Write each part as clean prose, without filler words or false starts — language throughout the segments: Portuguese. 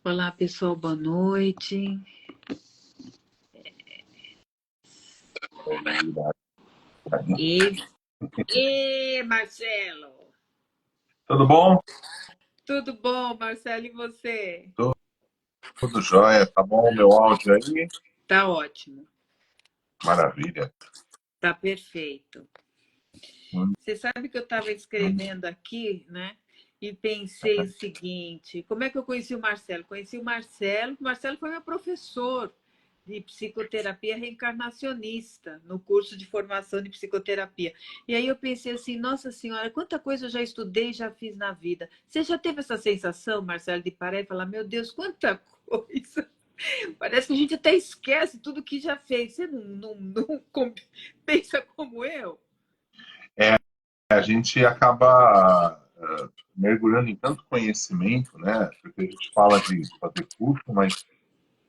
Olá, pessoal, boa noite. E, Marcelo? Tudo bom? Tudo bom, Marcelo, e você? Tudo jóia. Tá bom o meu áudio aí? Tá ótimo, Maravilha. tá perfeito. Hum, Você sabe que eu estava hum. escrevendo aqui, né? E pensei o seguinte: como é que eu conheci o Marcelo? Conheci o Marcelo foi meu professor de psicoterapia reencarnacionista no curso de formação de psicoterapia. E aí eu pensei assim, nossa senhora, quanta coisa eu já estudei, já fiz na vida. Você já teve essa sensação, Marcelo, de parar e falar, meu Deus, quanta coisa. Parece que a gente até esquece tudo que já fez. Você não pensa como eu? A gente acaba mergulhando em tanto conhecimento, né? Porque a gente fala de fazer curso, mas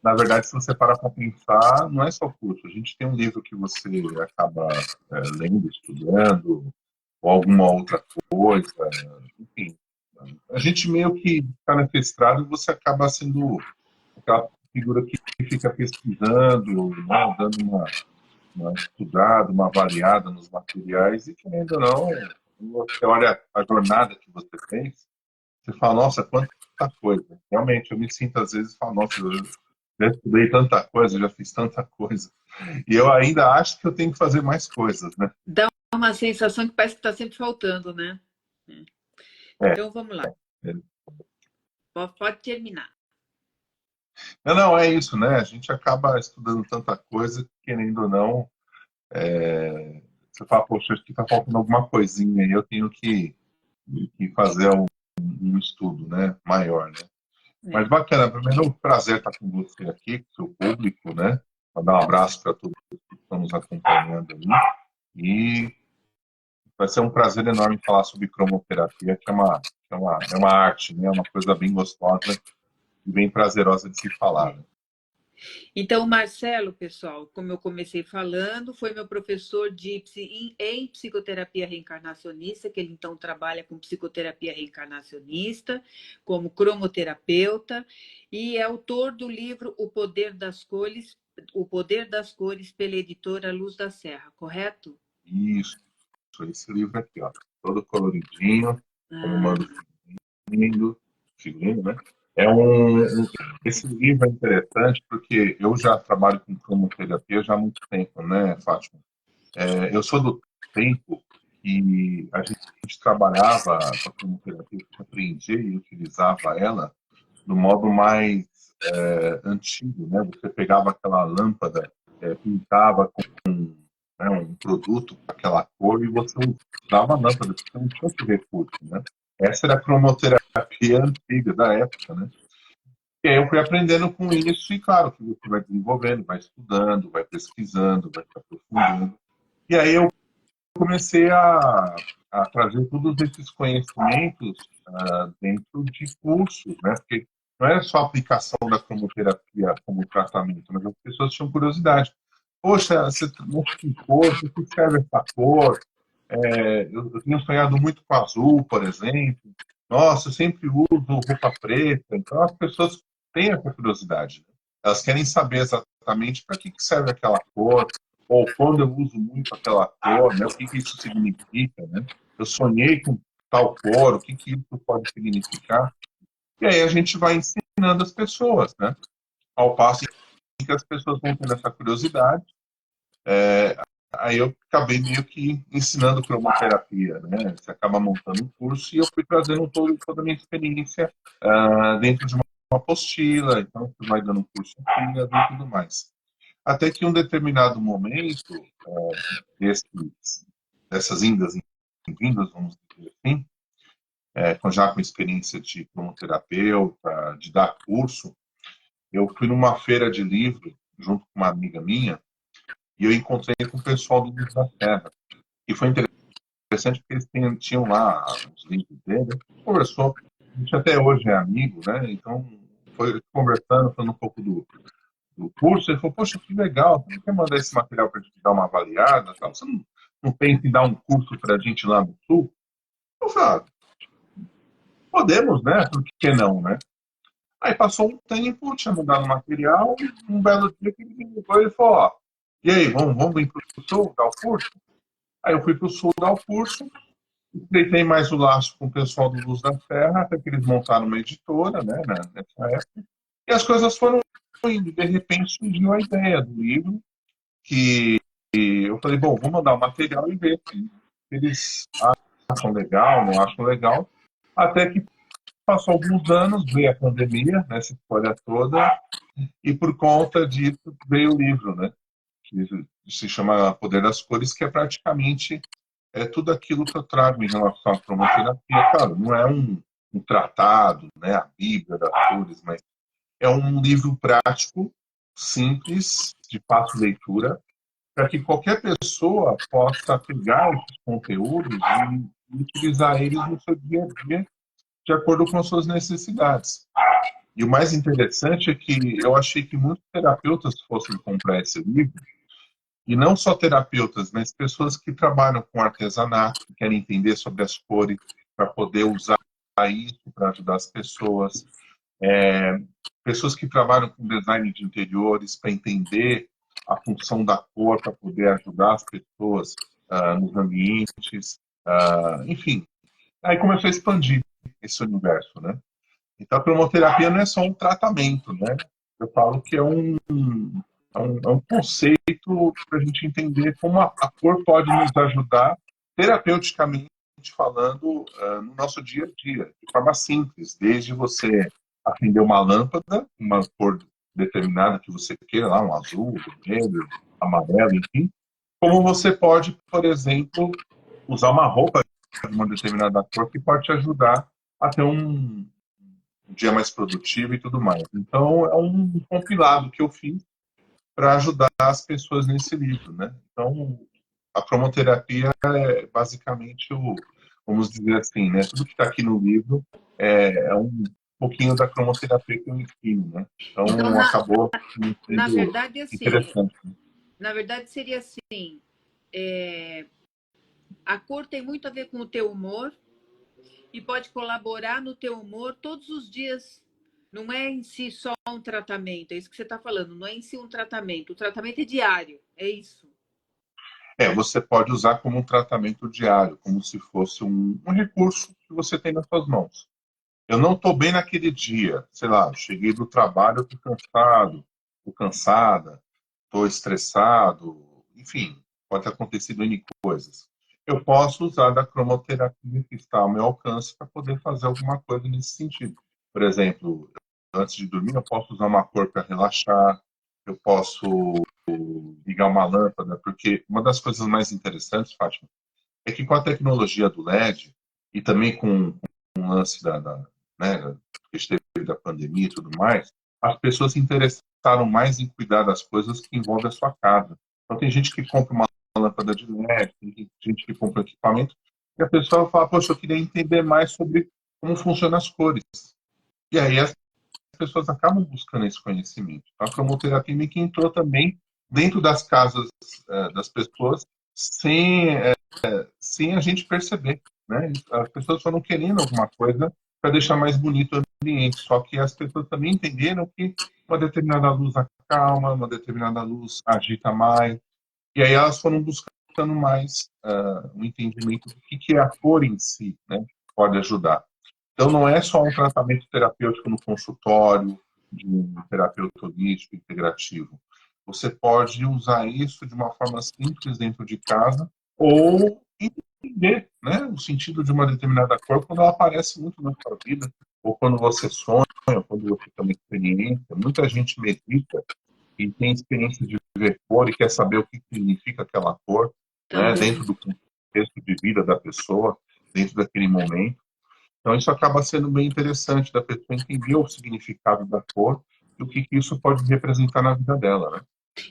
na verdade, se você parar para pensar, não é só curso. A gente tem um livro que você acaba lendo, estudando, ou alguma outra coisa, enfim. A gente meio que está nessa estrada e você acaba sendo aquela figura que fica pesquisando, né, dando uma estudada, uma avaliada nos materiais, e querendo ou não, você olha a jornada que você fez, você fala, nossa, quanta coisa. Realmente, eu me sinto às vezes e falo, nossa, eu já estudei tanta coisa, já fiz tanta coisa, e eu ainda acho que eu tenho que fazer mais coisas, né? Dá uma sensação que parece que está sempre faltando, né? É, Então vamos lá, é. pode terminar. Não, não, é isso, né? A gente acaba estudando tanta coisa, que, querendo ou não, você fala, poxa, acho que está faltando alguma coisinha aí, eu tenho que fazer um estudo, né, maior, né? Mas É. bacana, primeiro é um prazer estar com você aqui, com o seu público, né? Mandar um abraço para todos que estão nos acompanhando aí. E vai ser um prazer enorme falar sobre cromoterapia, que é uma arte, né? É uma coisa bem gostosa e bem prazerosa de se falar, né? Então, o Marcelo, pessoal, como eu comecei falando, foi meu professor em psicoterapia reencarnacionista, que ele então trabalha com psicoterapia reencarnacionista, como cromoterapeuta, e é autor do livro O Poder das Cores, pela editora Luz da Serra, correto? Isso, esse livro aqui, ó, todo coloridinho, como Ah, manda o figurino, né? Esse livro é interessante porque eu já trabalho com cromoterapia já há muito tempo, né, Fátima? Eu sou do tempo que a gente trabalhava com a cromoterapia, que aprendia e utilizava ela do modo mais antigo, né? Você pegava aquela lâmpada, pintava com, né, um produto com aquela cor e você usava a lâmpada, porque não tinha esse recurso, né? Essa era a cromoterapia antiga da época, né? E aí eu fui aprendendo com isso e claro que você vai desenvolvendo, vai estudando, vai pesquisando, vai se aprofundando. E aí eu comecei a trazer todos esses conhecimentos dentro de cursos, né? Porque não é só a aplicação da cromoterapia como tratamento, mas as pessoas tinham curiosidade. Poxa, você mexe com cor, o que serve essa cor? Eu tenho sonhado muito com azul, por exemplo. Nossa, eu sempre uso roupa preta. Então as pessoas têm essa curiosidade, né? Elas querem saber exatamente para que serve aquela cor, ou quando eu uso muito aquela cor, né, o que isso significa, né? Eu sonhei com tal cor, o que isso pode significar? E aí a gente vai ensinando as pessoas, né? Ao passo em que as pessoas vão tendo essa curiosidade, aí eu acabei meio que ensinando cromoterapia, né? Você acaba montando um curso e eu fui trazendo toda a minha experiência dentro de uma apostila, então você vai dando um curso aqui e tudo mais. Até que em um determinado momento, desses, dessas indas e vindas, vamos dizer assim, já com experiência de cromoterapeuta, de dar curso, eu fui numa feira de livro, junto com uma amiga minha, e eu encontrei com o pessoal do Livro da Terra. E foi interessante porque eles tinham lá os livros dele, a gente conversou, a gente até hoje é amigo, né? Então, foi conversando, falando um pouco do curso, ele falou, poxa, que legal, você não quer mandar esse material para a gente dar uma avaliada? Tal? Você não pensa em dar um curso para a gente lá no Sul? Eu falei, podemos, né? Por que não, né? Aí passou um tempo, tinha mudado o material, e um belo dia que ele me ligou e falou, ó, e aí, vamos vir para o sul, dar o curso? Aí eu fui para o sul dar o curso, estreitei mais o laço com o pessoal do Luz da Terra, até que eles montaram uma editora, né, nessa época, e as coisas foram indo. De repente surgiu a ideia do livro, que eu falei, bom, vou mandar o material e ver se eles acham legal, não acham legal, até que passou alguns anos, veio a pandemia, nessa história toda, e por conta disso veio o livro, né? Que se chama Poder das Cores, que é praticamente tudo aquilo que eu trago em relação à cromoterapia. Claro, não é um tratado, né, a Bíblia das cores, mas é um livro prático, simples, de fácil leitura, para que qualquer pessoa possa pegar esses conteúdos e utilizar eles no seu dia a dia, de acordo com as suas necessidades. E o mais interessante é que eu achei que muitos terapeutas fossem comprar esse livro, e não só terapeutas, mas pessoas que trabalham com artesanato, que querem entender sobre as cores, para poder usar isso para ajudar as pessoas. Pessoas que trabalham com design de interiores, para entender a função da cor, para poder ajudar as pessoas nos ambientes. Enfim, aí começou a expandir esse universo, né? Então, a cromoterapia não é só um tratamento, né? Eu falo que é um conceito para a gente entender como a cor pode nos ajudar, terapeuticamente falando, no nosso dia a dia, de forma simples, desde você acender uma lâmpada, uma cor determinada que você queira, lá, um azul, vermelho, amarelo, enfim, como você pode, por exemplo, usar uma roupa de uma determinada cor que pode te ajudar a ter um dia mais produtivo e tudo mais. Então, é um compilado que eu fiz para ajudar as pessoas nesse livro, né? Então, a cromoterapia é basicamente vamos dizer assim, né? Tudo que está aqui no livro é um pouquinho da cromoterapia que eu ensino, né? Então, Então, acabou na sendo verdade, assim, interessante. na verdade seria assim, a cor tem muito a ver com o teu humor e pode colaborar no teu humor todos os dias. Não é em si só um tratamento, é isso que você está falando, não é em si um tratamento. O tratamento é diário, é isso. Você pode usar como um tratamento diário, como se fosse um recurso que você tem nas suas mãos. Eu não estou bem naquele dia, sei lá, cheguei do trabalho, estou cansado, estou cansada, estou estressado, enfim, pode ter acontecido N coisas. Eu posso usar da cromoterapia que está ao meu alcance para poder fazer alguma coisa nesse sentido. Por exemplo, antes de dormir, eu posso usar uma cor para relaxar, eu posso ligar uma lâmpada, porque uma das coisas mais interessantes, Fátima, é que com a tecnologia do LED e também com o lance né, que esteve da pandemia e tudo mais, as pessoas se interessaram mais em cuidar das coisas que envolvem a sua casa. Então tem gente que compra uma lâmpada de LED, tem gente que compra equipamento, e a pessoa fala, poxa, eu queria entender mais sobre como funcionam as cores. E aí as pessoas acabam buscando esse conhecimento. A cromoterapia meio que entrou também dentro das casas das pessoas sem a gente perceber, né? As pessoas foram querendo alguma coisa para deixar mais bonito o ambiente, só que as pessoas também entenderam que uma determinada luz acalma, uma determinada luz agita mais, e aí elas foram buscando mais um entendimento do que é a cor em si, né? Pode ajudar. Então, não é só um tratamento terapêutico no consultório, de um terapeuta holístico integrativo. Você pode usar isso de uma forma simples dentro de casa ou entender, né, o sentido de uma determinada cor quando ela aparece muito na sua vida, ou quando você sonha, ou quando você tem uma experiência. Muita gente medita e tem experiência de ver cor e quer saber o que significa aquela cor, né, Também. dentro do contexto de vida da pessoa, dentro daquele momento. Então, isso acaba sendo bem interessante da pessoa entender o significado da cor e o que isso pode representar na vida dela, né?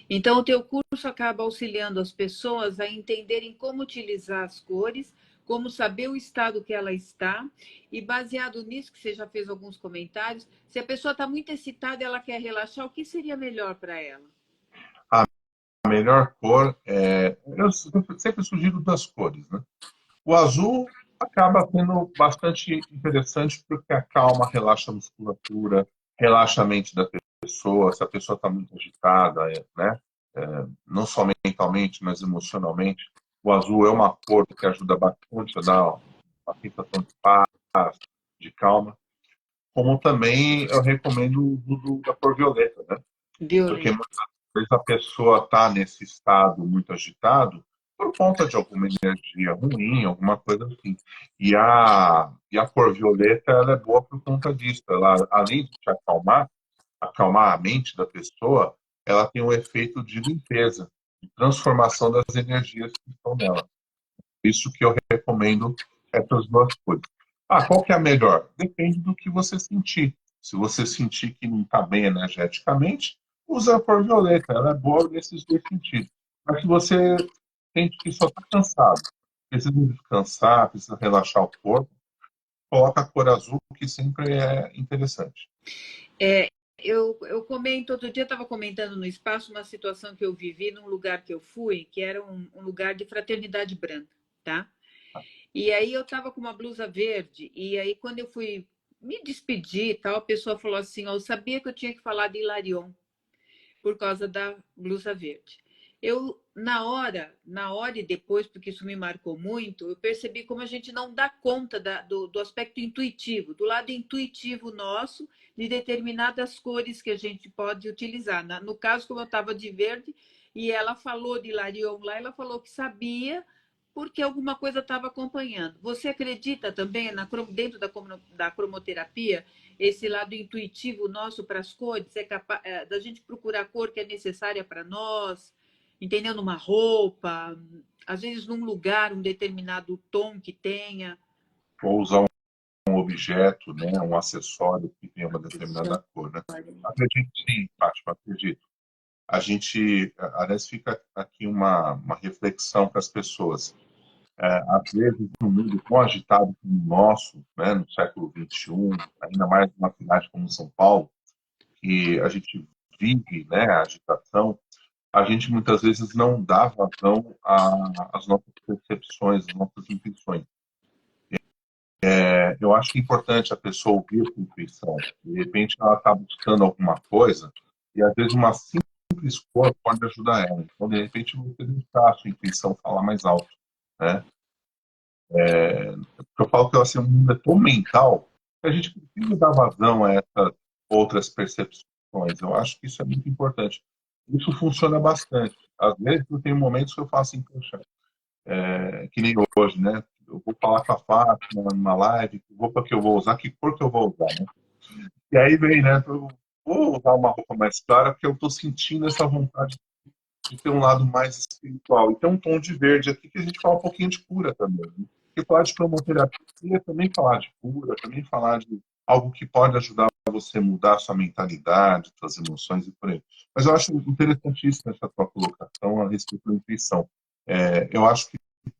Então, o teu curso acaba auxiliando as pessoas a entenderem como utilizar as cores, como saber o estado que ela está, e baseado nisso, que você já fez alguns comentários, se a pessoa está muito excitada e ela quer relaxar, o que seria melhor para ela? A melhor cor eu sempre sugiro duas cores, né? O azul acaba sendo bastante interessante porque acalma, relaxa a musculatura, relaxa a mente da pessoa, se a pessoa está muito agitada, né? Não só mentalmente, mas emocionalmente. O azul é uma cor que ajuda bastante a dar uma sensação de paz, de calma. Como também eu recomendo o uso da cor violeta, né? Porque Violeta. muitas vezes a pessoa está nesse estado muito agitado por conta de alguma energia ruim, alguma coisa assim. E a cor violeta ela é boa por conta disso. Ela, além de te acalmar a mente da pessoa, ela tem um efeito de limpeza, de transformação das energias que estão nela. Isso que eu recomendo essas duas coisas. Qual que é a melhor? Depende do que você sentir. Se você sentir que não está bem energeticamente, usa a cor violeta. Ela é boa nesses dois sentidos. Mas se você sente que só está cansado, precisa descansar, precisa relaxar o corpo, coloca a cor azul, que sempre é interessante. É, eu comento, outro dia estava comentando no espaço uma situação que eu vivi num lugar que eu fui, que era um lugar de fraternidade branca, tá? E aí eu estava com uma blusa verde, e aí quando eu fui me despedir e tal, a pessoa falou assim, ó, eu sabia que eu tinha que falar de Hilarion por causa da blusa verde. Eu, na hora e depois, porque isso me marcou muito, eu percebi como a gente não dá conta do aspecto intuitivo, do lado intuitivo nosso, de determinadas cores que a gente pode utilizar. No caso, como eu estava de verde, e ela falou de Larion lá, ela falou que sabia porque alguma coisa estava acompanhando. Você acredita também dentro da cromoterapia esse lado intuitivo nosso para as cores, da gente procurar a cor que é necessária para nós, entendeu? Numa roupa, às vezes num lugar, um determinado tom que tenha. Ou usar um objeto, né, um acessório que tenha uma determinada cor, né? Acredito sim, Fátima, acredito. A gente, aliás, fica aqui uma reflexão para as pessoas. Às vezes, num mundo tão agitado como o nosso, né, no século XXI, ainda mais numa cidade como São Paulo, que a gente vive, né, a agitação, a gente muitas vezes não dá vazão às nossas percepções, às nossas intuições. Eu acho que é importante a pessoa ouvir a sua intuição. De repente, ela está buscando alguma coisa e, às vezes, uma simples cor pode ajudar ela. Então, de repente, você deixar a sua intuição falar mais alto, né? Eu falo que assim, o mundo é tão mental que a gente precisa dar vazão a essas outras percepções. Eu acho que isso é muito importante. Isso funciona bastante. Às vezes, eu tenho momentos que eu faço assim, poxa, que nem hoje, né? Eu vou falar com a Fátima numa live, que roupa que eu vou usar, que cor que eu vou usar, né? E aí vem, né? Eu vou usar uma roupa mais clara porque eu estou sentindo essa vontade de ter um lado mais espiritual. E tem um tom de verde aqui que a gente fala um pouquinho de cura também. Né? Porque falar de cromoterapia é também falar de cura, também falar de algo que pode ajudar você a mudar a sua mentalidade, suas emoções e por aí. Mas eu acho interessantíssima essa tua colocação a respeito da intuição. Eu acho que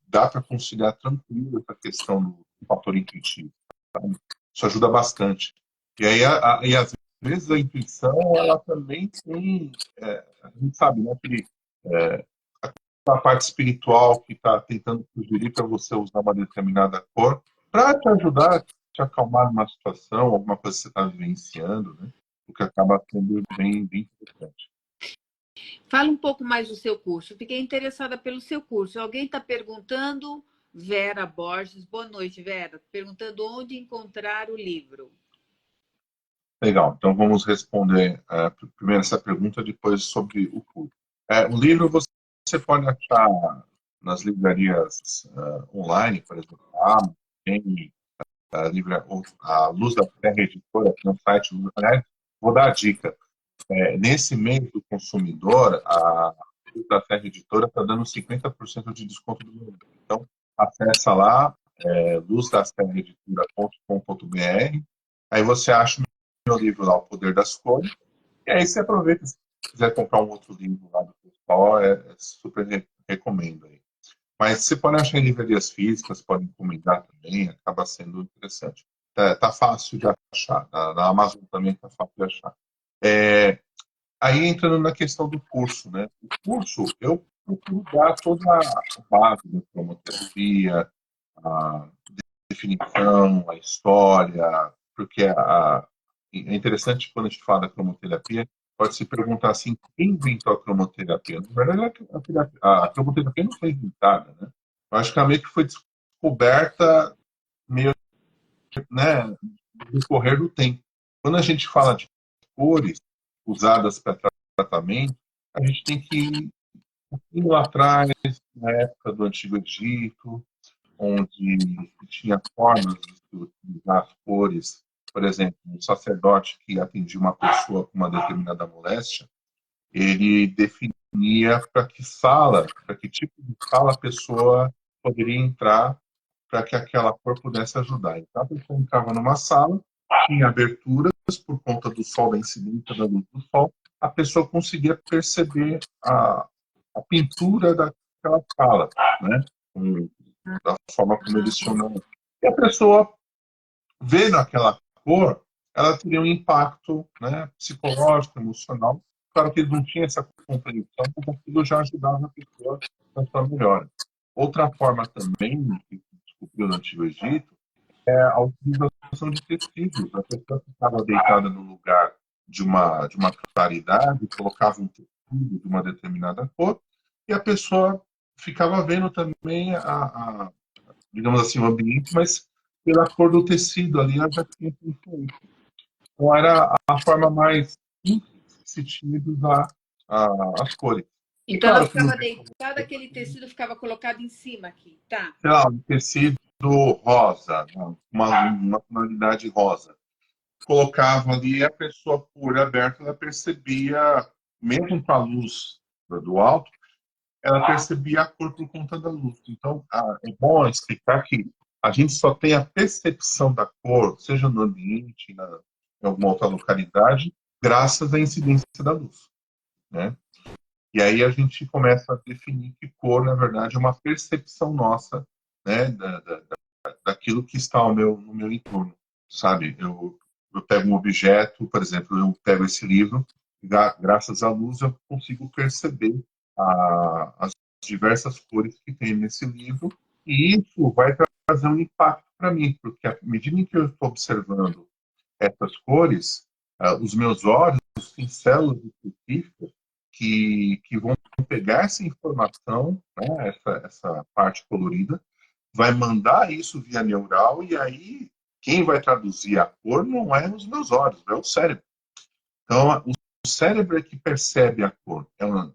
dá para conciliar tranquilo essa questão do fator intuitivo. Sabe? Isso ajuda bastante. E aí, e às vezes a intuição, ela também tem, a gente sabe, né, que a parte espiritual que está tentando sugerir para você usar uma determinada cor para te ajudar, te acalmar numa situação, alguma coisa que você está vivenciando, né? O que acaba sendo bem interessante. Fala um pouco mais do seu curso. Fiquei interessada pelo seu curso. Alguém está perguntando, Vera Borges. Boa noite, Vera. Perguntando onde encontrar o livro. Legal, então vamos responder primeiro essa pergunta, depois sobre o curso. O livro você pode achar nas livrarias online, por exemplo, a Amazon, tem a Luz da Terra Editora, que é um site. Aliás, vou dar a dica. Nesse mês do consumidor, a Luz da Terra Editora está dando 50% de desconto do meu livro. Então, acessa lá, luzdasterraeditora.com.br, aí você acha o meu livro lá, O Poder das Cores, e aí você aproveita, se quiser comprar um outro livro lá do pessoal, super recomendo aí. Mas você pode achar em livrarias físicas, pode encomendar também, acaba sendo interessante. Tá fácil de achar, na Amazon também tá fácil de achar. É, Aí entrando na questão do curso, né? O curso, eu procuro dar toda a base da cromoterapia, a definição, a história, porque é interessante quando a gente fala da cromoterapia, pode se perguntar assim, quem inventou a cromoterapia? Na verdade, a cromoterapia não foi inventada, né? Eu acho que ela meio que foi descoberta meio, né, no decorrer do tempo. Quando a gente fala de cores usadas para tratamento, a gente tem que ir lá atrás, na época do Antigo Egito, onde tinha formas de se utilizar as cores. Por exemplo, um sacerdote que atendia uma pessoa com uma determinada moléstia, ele definia para que sala, para que tipo de sala a pessoa poderia entrar para que aquela cor pudesse ajudar. Então, a pessoa entrava numa sala, tinha aberturas por conta do sol, da incidência da luz do sol, a pessoa conseguia perceber a pintura daquela sala, né? Da forma como eles chamam. E a pessoa, vendo aquela cor, ela teria um impacto, né, psicológico, emocional. Claro que ele não tinha essa compreensão, mas aquilo já ajudava a pessoa na sua melhora. Outra forma também, que se descobriu no Antigo Egito, é a utilização de tecidos. A pessoa ficava deitada no lugar de uma claridade, colocava um tecido de uma determinada cor, e a pessoa ficava vendo também digamos assim, o ambiente, mas pela cor do tecido ali, ela já tinha influência. Então, era a forma mais simples que se tinha de usar as cores. E Então ela claro que no ficava deitada, aquele tecido ficava colocado em cima aqui, tá? sei lá, um tecido rosa, uma tonalidade rosa. Colocava ali e a pessoa, por olho aberto, ela percebia, mesmo com a luz do alto, ela percebia a cor por conta da luz. Então, é bom explicar que a gente só tem a percepção da cor, seja no ambiente, em alguma outra localidade, graças à incidência da luz, né? E aí a gente começa a definir que cor, na verdade, é uma percepção nossa, né, daquilo que está no meu entorno, sabe? Eu pego um objeto, por exemplo, eu pego esse livro, e graças à luz eu consigo perceber as diversas cores que tem nesse livro, e isso vai trazer um impacto para mim, porque à medida em que eu estou observando essas cores, os meus olhos têm células específicas que vão pegar essa informação, né, essa parte colorida, vai mandar isso via neural e aí quem vai traduzir a cor não é os meus olhos, é o cérebro. Então, o cérebro é que percebe a cor,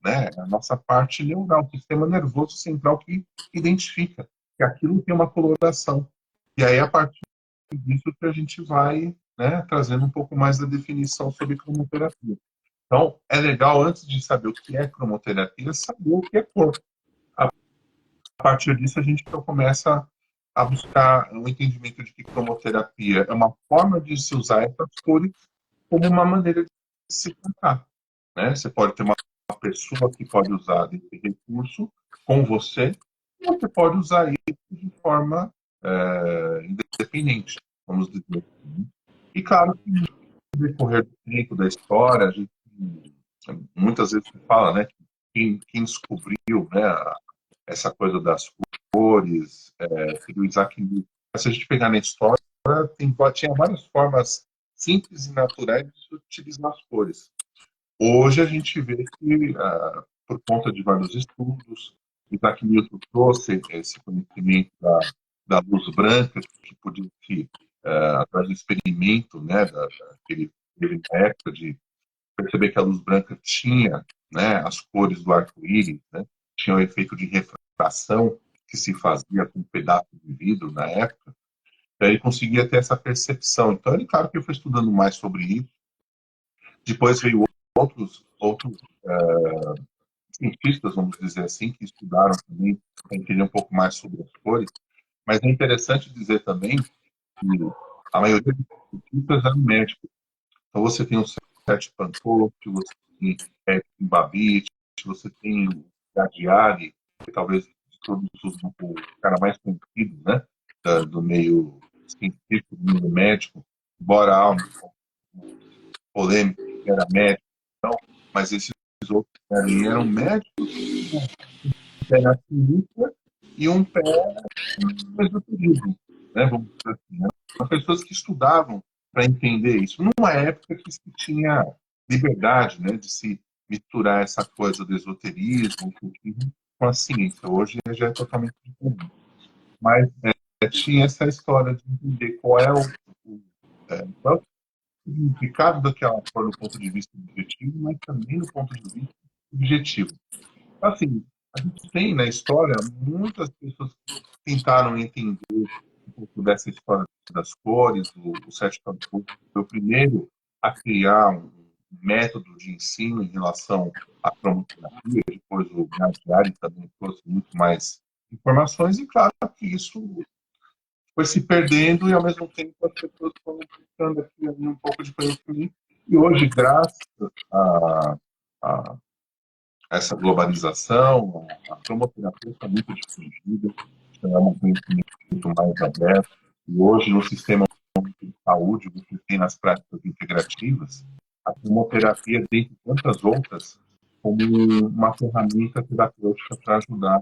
né, a nossa parte neural, o sistema nervoso central que identifica que aquilo tem uma coloração. E aí, a partir disso, que a gente vai, né, trazendo um pouco mais da definição sobre cromoterapia. Então, é legal, antes de saber o que é cromoterapia, saber o que é cor. A partir disso, a gente então começa a buscar um entendimento de que cromoterapia é uma forma de se usar essas cores como uma maneira de se tratar, né? Você pode ter uma pessoa que pode usar esse recurso com você, ou você pode usar isso de forma independente, vamos dizer assim. E claro que no decorrer do tempo, da história, a gente muitas vezes se fala, né, que quem descobriu, né, essa coisa das cores, seria o Isaac Newton. Mas se a gente pegar na história, tinha várias formas simples e naturais de utilizar as cores. Hoje a gente vê que, por conta de vários estudos, Isaac Newton trouxe esse conhecimento da luz branca, que podia se, através do experimento, né, que ele teve na época de perceber que a luz branca tinha, né, as cores do arco-íris, né, tinha o efeito de refração que se fazia com um pedaço de vidro na época, daí ele conseguia ter essa percepção. Então, ele, claro que eu fui estudando mais sobre isso. Depois veio outros cientistas, vamos dizer assim, que estudaram também para entender um pouco mais sobre as cores. Mas é interessante dizer também que a maioria dos cientistas eram médicos. Então, você tem o Sete Pantoche, você tem Babbitt, você tem o Gadiari, que talvez de todos o cara mais conhecido, né, do meio científico, do meio médico, embora há um polêmico que era médico, não, mas esses outros ali eram médicos, um pé na ciência e um pé no esoterismo, né, vamos dizer assim, né? São pessoas que estudavam para entender isso. Numa época que se tinha liberdade, né, de se misturar essa coisa do esoterismo, o cultismo, com a ciência. Hoje já é totalmente diferente. Mas tinha essa história de entender qual é o significado daquela cor do ponto de vista objetivo, mas também do ponto de vista subjetivo. Assim, a gente tem na história muitas pessoas que tentaram entender um pouco dessa história das cores. O Sérgio Campos foi o primeiro a criar um método de ensino em relação à cromoterapia. Depois o Gadiari também trouxe muito mais informações, e claro que isso foi se perdendo, e ao mesmo tempo as pessoas foram buscando aqui um pouco de conhecimento. E hoje, graças a, a essa globalização, a cromoterapia está muito difundida, é um conhecimento mais aberto. E hoje, no sistema de saúde, você tem nas práticas integrativas a cromoterapia, dentre tantas outras, como uma ferramenta terapêutica para ajudar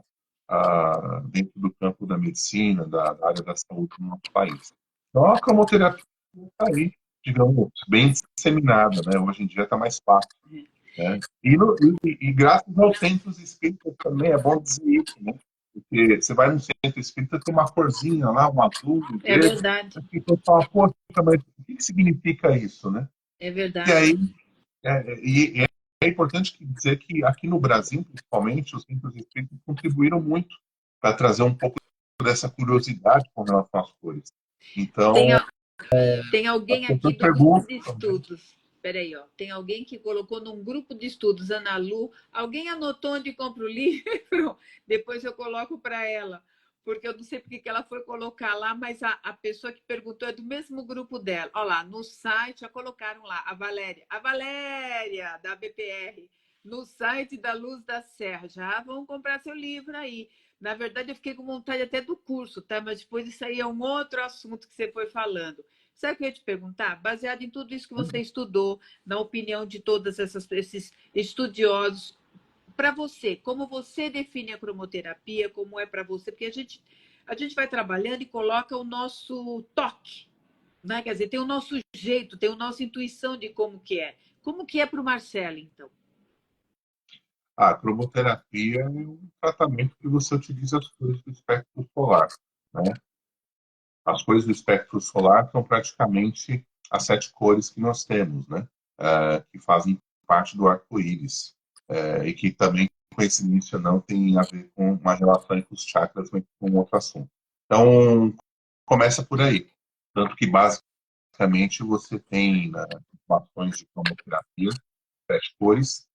dentro do campo da medicina, da área da saúde no nosso país. Então, a cromoterapia está aí, digamos, bem disseminada, né? Hoje em dia está mais fácil, né? E graças aos centros espíritas também, é bom dizer isso, né? Porque você vai no centro espírita, tem uma corzinha lá, um azul, um É verde, verdade, as pessoas falam, poxa, mas o que significa isso, né? é E aí, verdade. é importante dizer que aqui no Brasil, principalmente, os centros espíritas contribuíram muito para trazer um pouco dessa curiosidade com relação às cores. Tem, Então, tem as alguém aqui pessoas do grupo de perguntam também. estudos. Peraí, ó. Tem alguém que colocou num grupo de estudos, Ana Lu. Alguém anotou onde compra o livro? Depois eu coloco para ela. Porque eu não sei porque que ela foi colocar lá, mas a pessoa que perguntou é do mesmo grupo dela. Olha lá, no site já colocaram lá, a Valéria. A Valéria, da BPR. No site da Luz da Serra. Já vão comprar seu livro aí. Na verdade, eu fiquei com vontade até do curso, tá? Mas depois isso aí é um outro assunto que você foi falando. Sabe o que eu ia te perguntar? Baseado em tudo isso que você estudou, na opinião de todos esses estudiosos, para você, como você define a cromoterapia, como é para você? Porque a gente vai trabalhando e coloca o nosso toque, né? Quer dizer, tem o nosso jeito, tem a nossa intuição de como que é. Como que é para o Marcelo, então? A cromoterapia é um tratamento que você utiliza as cores do espectro solar, né? As cores do espectro solar são praticamente as 7 cores que nós temos, né? Que fazem parte do arco-íris. E que também, coincidência ou não, tem a ver com uma relação entre os chakras, mas com outro assunto. Então, começa por aí. Tanto que, basicamente, você tem, né, informações de cromoterapia, 7 cores,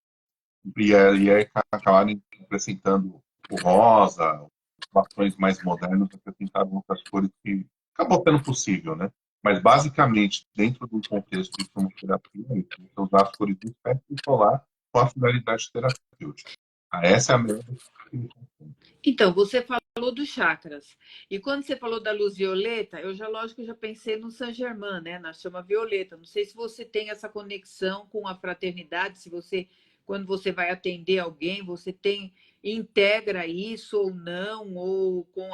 e aí acabaram acrescentando o rosa, informações mais modernas, acrescentaram outras cores que acabou sendo possível, né? Mas, basicamente, dentro do contexto de cromoterapia, você usar as cores do espectro solar com a finalidade terapêutica. Essa é a melhor definição. Então, você falou dos chakras. E quando você falou da luz violeta, eu já, lógico, já pensei no Saint Germain, né? Na chama violeta. Não sei se você tem essa conexão com a fraternidade, se você, quando você vai atender alguém, você tem, integra isso ou não, ou com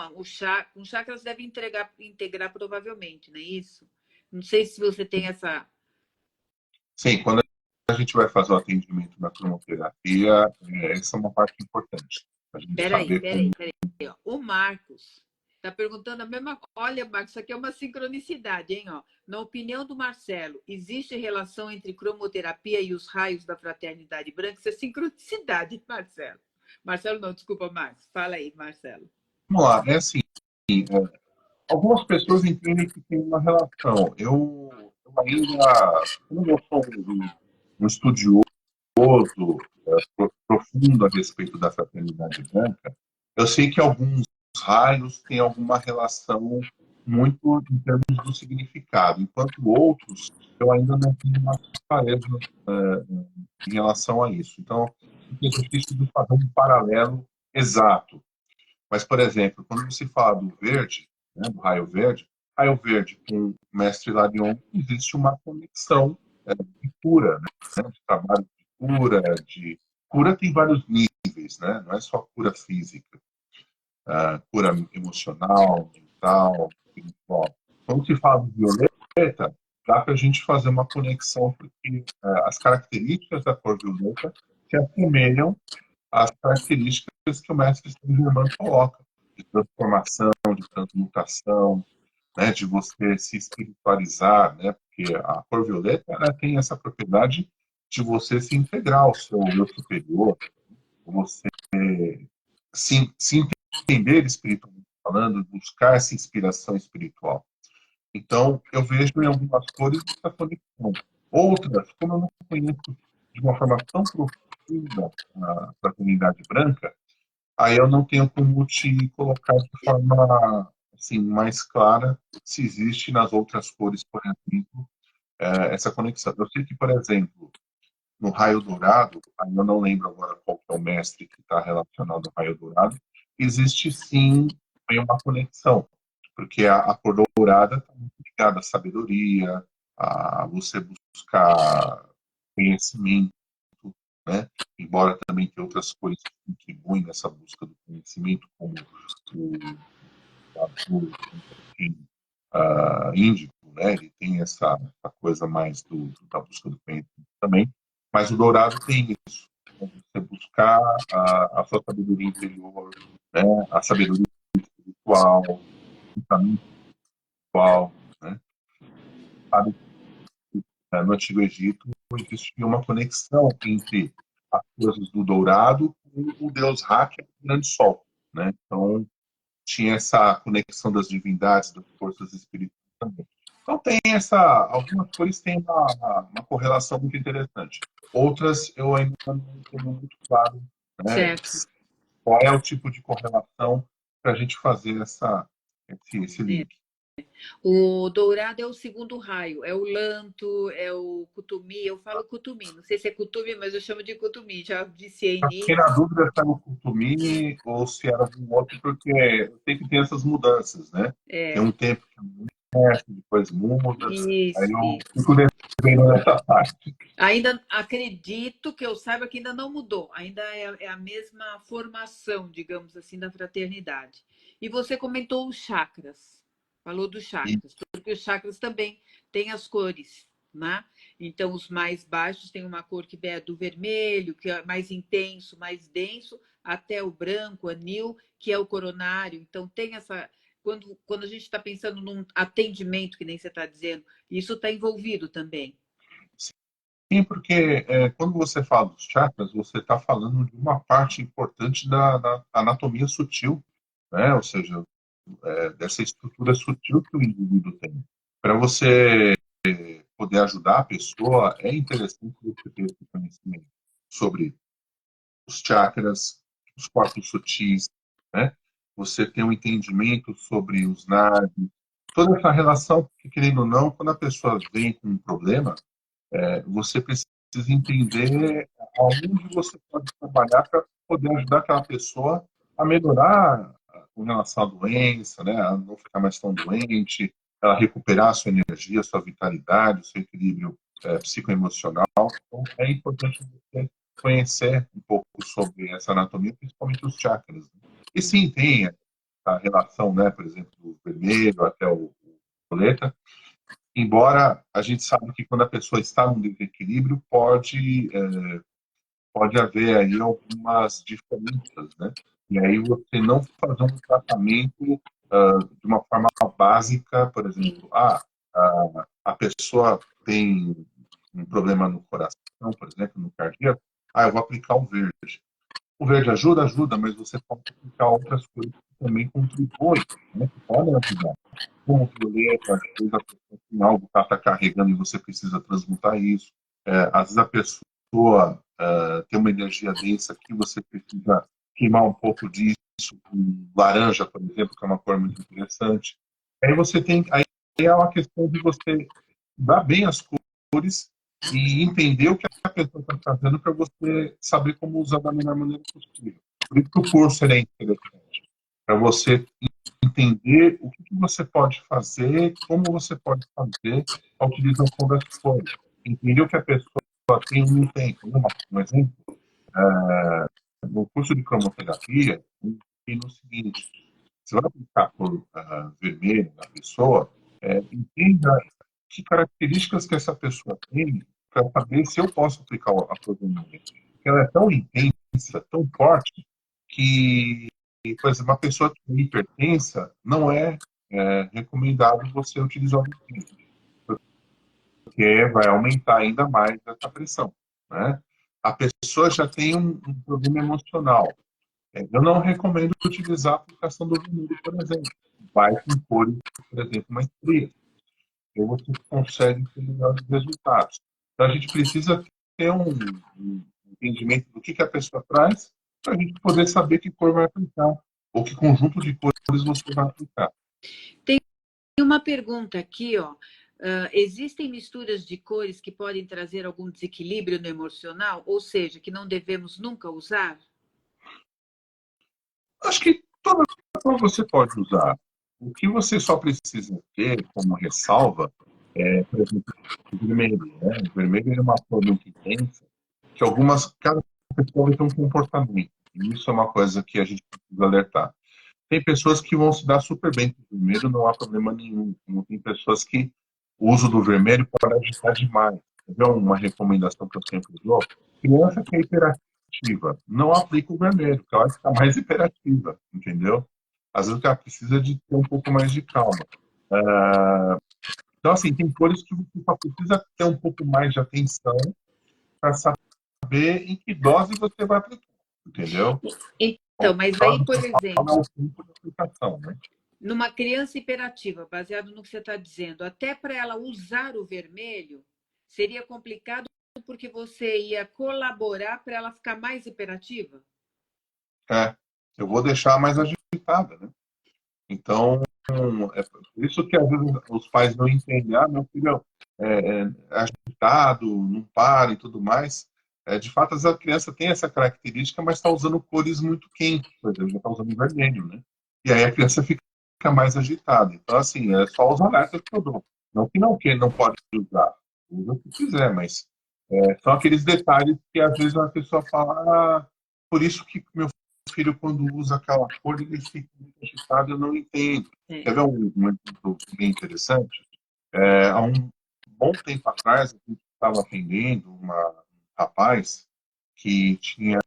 chakras deve integrar provavelmente, não é isso? Não sei se você tem essa. Sim, quando a gente vai fazer o atendimento na cromoterapia, essa é uma parte importante. A gente Peraí, saber como. peraí, peraí. Ó. O Marcos está perguntando a mesma coisa. Olha, Marcos, isso aqui é uma sincronicidade, hein? Ó. Na opinião do Marcelo, existe relação entre cromoterapia e os raios da fraternidade branca? Isso é sincronicidade, Marcelo. Marcelo, não, desculpa, Marcos. Fala aí, Marcelo. Vamos lá, é assim, algumas pessoas entendem que tem uma relação. Eu ainda eu não sou um estudioso profundo a respeito da fraternidade branca. Eu sei que alguns raios têm alguma relação muito em termos do significado, enquanto outros eu ainda não tenho uma clareza em relação a isso. Então, é difícil de fazer um paralelo exato. Mas, por exemplo, quando você fala do verde, né, do raio verde com o mestre Larion, existe uma conexão de cura, né, de trabalho de cura, cura tem vários níveis, né, não é só cura física, cura emocional, mental, espiritual. Quando se fala do violeta, dá para a gente fazer uma conexão, porque as características da cor violeta se assemelham às características que o mestre Saint Germain coloca, de transformação, de transmutação, né, de você se espiritualizar, né, porque a cor violeta ela tem essa propriedade de você se integrar ao seu eu superior, você se entender espiritualmente falando, buscar essa inspiração espiritual. Então, eu vejo em algumas cores essa conexão. Outras, como eu não conheço de uma forma tão profunda a fraternidade branca, aí eu não tenho como te colocar de forma assim, mais clara se existe nas outras cores, por exemplo, essa conexão. Eu sei que, por exemplo, no Raio Dourado, aí eu não lembro agora qual que é o mestre que está relacionado ao Raio Dourado, existe sim aí uma conexão, porque a cor dourada está muito ligada à sabedoria, a você buscar conhecimento, né? Embora também tenha outras cores que contribuem nessa busca do conhecimento, como o azul, índico, né? Ele tem essa coisa mais da busca do conhecimento também, mas o dourado tem isso, né? Você buscar a sua sabedoria interior, né? A sabedoria espiritual, o pensamento espiritual, né? Sabe que, no Antigo Egito existia uma conexão entre as coisas do dourado com o deus Ra, que é o grande sol, né? Então tinha essa conexão das divindades, das forças espirituais também. Então tem algumas cores têm uma correlação muito interessante. Outras eu ainda não tenho muito claro, né, Certo. qual é o tipo de correlação para a gente fazer esse É. link. O dourado é o segundo raio, é o lanto, é o cutumi. Eu falo cutumi, não sei se é cutumi, mas eu chamo de cutumi. Já viciei Eu fiquei na nisso. dúvida se era o Kuthumi ou se era algum outro, porque eu sei que tem essas mudanças, né? Tem É, um tempo que é, depois muda, aí isso, eu isso. fico devendo nessa parte. Ainda acredito que eu saiba que ainda não mudou, ainda é a mesma formação, digamos assim, da fraternidade. E você comentou os chakras, falou dos E chakras, porque os chakras também têm as cores, né? Então, os mais baixos têm uma cor que é do vermelho, que é mais intenso, mais denso, até o branco, anil, que é o coronário. Então, tem essa. Quando a gente está pensando num atendimento, que nem você está dizendo, isso está envolvido também. sim, porque quando você fala dos chakras, você está falando de uma parte importante da anatomia sutil, né? Ou seja, dessa estrutura sutil que o indivíduo tem. Para você poder ajudar a pessoa, é interessante você ter esse conhecimento sobre os chakras, os corpos sutis, né? Você ter um entendimento sobre os nadis, toda essa relação, porque querendo ou não, quando a pessoa vem com um problema, você precisa entender aonde você pode trabalhar para poder ajudar aquela pessoa a melhorar com relação à doença, né? A não ficar mais tão doente, ela recuperar a sua energia, a sua vitalidade, o seu equilíbrio psicoemocional. Então, é importante você conhecer um pouco sobre essa anatomia, principalmente os chakras, né? E sim, tem a relação, né, por exemplo, do vermelho até o violeta, embora a gente sabe que quando a pessoa está num desequilíbrio, pode haver aí algumas diferenças, né? E aí você não fazer um tratamento de uma forma básica, por Sim. exemplo, a pessoa tem um problema no coração, por exemplo, no cardíaco, eu vou aplicar o verde. O verde ajuda, ajuda, mas você pode aplicar outras coisas que também contribuem, né, que podem ajudar. Como o violeta, às vezes a pessoa tem algo que ela está carregando e você precisa transmutar isso. Às vezes a pessoa tem uma energia densa que você precisa queimar um pouco disso, com laranja, por exemplo, que é uma cor muito interessante. Aí é uma questão de você dar bem as cores e entender o que a pessoa está fazendo para você saber como usar da melhor maneira possível. Por isso que o curso ele é interessante, para você entender o que você pode fazer, como você pode fazer a utilização das cores. Entender o que a pessoa tem ou não tem. Um exemplo, no curso de cromoterapia, tem no seguinte: você vai aplicar a cor vermelha na pessoa, entenda que características que essa pessoa tem para saber se eu posso aplicar a cor vermelha. Porque ela é tão intensa, tão forte, que, por exemplo, uma pessoa que tem hipertensa, não é recomendado você utilizar o vermelho, porque vai aumentar ainda mais essa pressão, né? A pessoa já tem um problema emocional. Eu não recomendo utilizar a aplicação do vermelho, por exemplo. Vai com cores, por exemplo, mais frias. Aí você consegue ter melhores resultados. Então, a gente precisa ter um entendimento do que a pessoa traz para a gente poder saber que cor vai aplicar, ou que conjunto de cores você vai aplicar. Tem uma pergunta aqui, ó. Existem misturas de cores que podem trazer algum desequilíbrio no emocional, ou seja, que não devemos nunca usar? Acho que toda cor você pode usar. O que você só precisa ter como ressalva é, por exemplo, o vermelho. Né? O vermelho é uma cor muito intensa, que cada pessoa vai ter um comportamento. E isso é uma coisa que a gente precisa alertar. Tem pessoas que vão se dar super bem com o vermelho, não há problema nenhum. Como tem pessoas que o uso do vermelho pode agitar demais. Quer uma recomendação que eu sempre dou? Criança que é hiperativa, não aplica o vermelho, porque ela vai ficar mais hiperativa, entendeu? Às vezes ela precisa de ter um pouco mais de calma. Então, assim, tem cores que você só precisa ter um pouco mais de atenção para saber em que dose você vai aplicar, entendeu? Então, mas aí, por exemplo, É o tempo de aplicação, né? numa criança hiperativa, baseado no que você está dizendo, até para ela usar o vermelho, seria complicado porque você ia colaborar para ela ficar mais hiperativa? Eu vou deixar mais agitada, né? Então, é por isso que às vezes os pais não entendem, meu filho é agitado, não para e tudo mais. De fato, a criança tem essa característica, mas está usando cores muito quentes, por exemplo, já está usando vermelho, né? E aí a criança fica mais agitada. Então, assim, é só os alertas que eu dou. Não que não pode usar, usa o que quiser, mas são aqueles detalhes que às vezes a pessoa fala, por isso que meu filho, quando usa aquela cor, ele fica muito agitado, eu não entendo. Quer ver um exemplo bem interessante? Há um bom tempo atrás, a gente estava atendendo um rapaz que tinha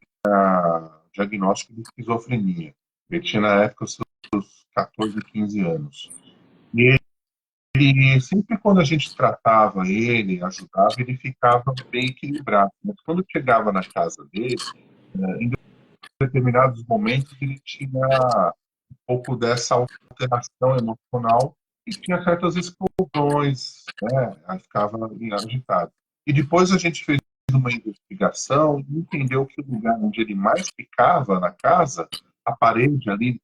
diagnóstico de esquizofrenia. Ele tinha, na época, os seus 14, 15 anos. E ele, sempre quando a gente tratava ele, ajudava, ele ficava bem equilibrado. Mas quando chegava na casa dele, em determinados momentos, ele tinha um pouco dessa alteração emocional e tinha certas explosões, né? Aí ficava agitado. E depois a gente fez uma investigação e entendeu que o lugar onde ele mais ficava na casa, a parede ali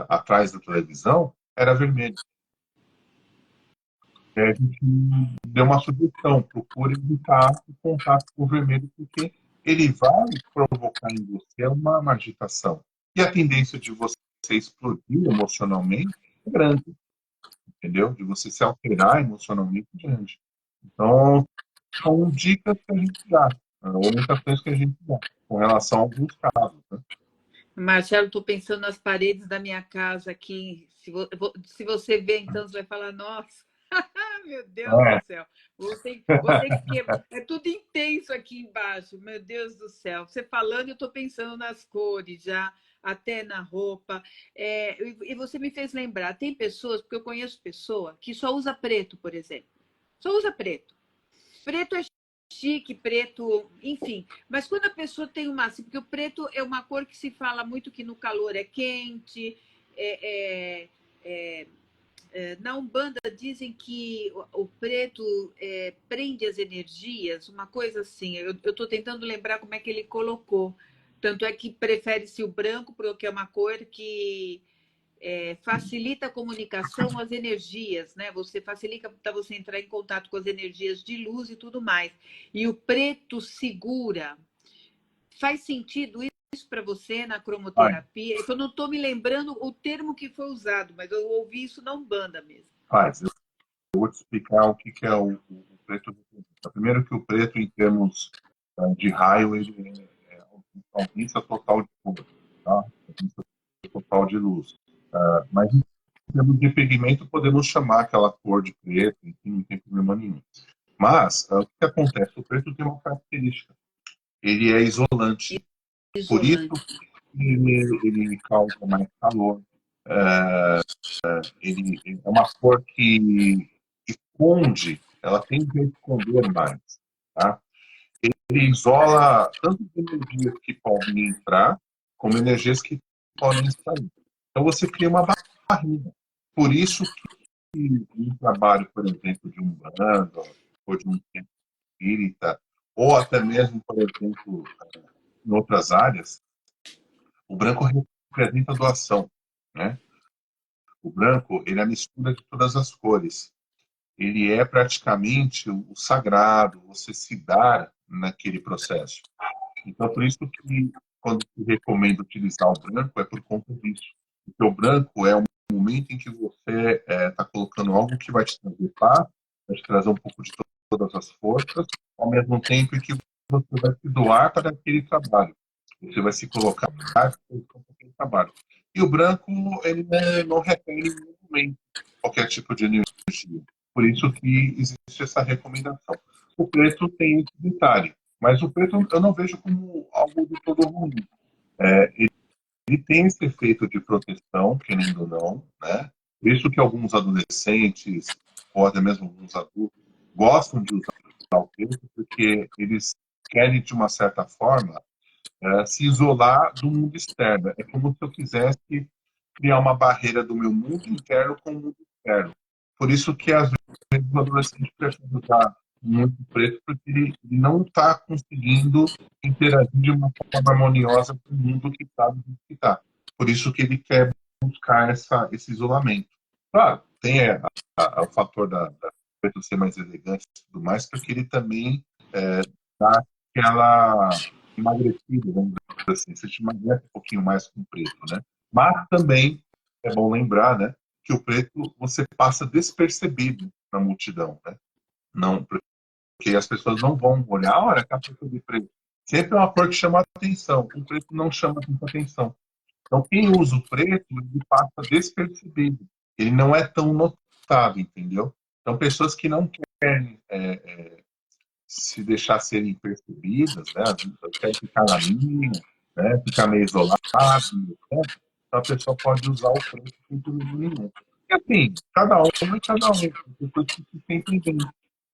atrás da televisão, era vermelho. E aí a gente deu uma sugestão, procure evitar o contato com o vermelho, porque ele vai provocar em você uma agitação. E a tendência de você explodir emocionalmente é grande, entendeu? De você se alterar emocionalmente é grande. Então, são dicas que a gente dá, orientações que a gente dá, com relação a alguns casos. Né? Marcelo, estou pensando nas paredes da minha casa aqui. Se você ver, então, você vai falar, nossa, meu Deus do céu. Você que quebra. É tudo intenso aqui embaixo, meu Deus do céu. Você falando, eu estou pensando nas cores já, até na roupa. E você me fez lembrar, tem pessoas, porque eu conheço pessoa que só usa preto, por exemplo. Só usa preto. Preto é chique, preto, enfim. Mas quando a pessoa tem uma... Porque o preto é uma cor que se fala muito que no calor é quente, na Umbanda dizem que o preto prende as energias, uma coisa assim. Eu estou tentando lembrar como é que ele colocou. Tanto é que prefere-se o branco, porque é uma cor que facilita a comunicação, as energias, né? Você facilita para você entrar em contato com as energias de luz e tudo mais. E o preto segura. Faz sentido isso para você na cromoterapia? Eu não estou me lembrando o termo que foi usado, mas eu ouvi isso na Umbanda mesmo. Eu vou te explicar o que é o preto. Primeiro que o preto, em termos de raio, ele é ausência total de cor, tá? Ausência total de luz. Mas termos de pigmento, podemos chamar aquela cor de preto, enfim, não tem problema nenhum. Mas, o que acontece? O preto tem uma característica. Ele é isolante. Por isso, Isolante. ele causa mais calor. Ele é uma cor que esconde, ela tende a esconder mais. Tá? Ele isola tanto as energias que podem entrar, como energias que podem sair. Então, você cria uma barreira. Por isso que um trabalho, por exemplo, de um bando, ou de um centro espírita, ou até mesmo, por exemplo, em outras áreas, o branco representa doação, né? O branco, ele é a mistura de todas as cores. Ele é praticamente o sagrado, você se dar naquele processo. Então, por isso que quando se recomenda utilizar o branco, é por conta disso. Porque o branco é um momento em que você está colocando algo que vai te trazer paz, vai te trazer um pouco de todas as forças, ao mesmo tempo em que você vai se doar para aquele trabalho. Você vai se colocar à disposição para aquele trabalho. E o branco, ele não repele em nenhum momento qualquer tipo de energia. Por isso que existe essa recomendação. O preto tem esse detalhe, mas o preto eu não vejo como algo de todo ruim. Ele tem esse efeito de proteção, querendo ou não, né? Por isso que alguns adolescentes, ou até mesmo alguns adultos, gostam de usar o preto, porque eles querem, de uma certa forma, se isolar do mundo externo. É como se eu quisesse criar uma barreira do meu mundo interno com o mundo externo. Por isso que, às vezes, o adolescente precisa usar muito preto, porque ele não está conseguindo interagir de uma forma harmoniosa com o mundo que está do jeito que está. Por isso que ele quer buscar esse isolamento. Claro, tem o fator da preto ser mais elegante e tudo mais, porque ele também dá aquela emagrecida, vamos dizer assim, você te emagrece um pouquinho mais com o preto, né? Mas também é bom lembrar, né, que o preto você passa despercebido na multidão, né? Não, porque as pessoas não vão olhar, olha, aquela pessoa de preto. Sempre é uma cor que chama a atenção. O preto não chama tanta atenção. Então, quem usa o preto, ele passa despercebido. Ele não é tão notável, entendeu? Então, pessoas que não querem se deixar serem percebidas, né? Quer ficar na minha, né? Ficar meio isolado, né? Então a pessoa pode usar o preto sem problema nenhum. E assim, cada um é cada um. Tem pessoas que se sentem bem,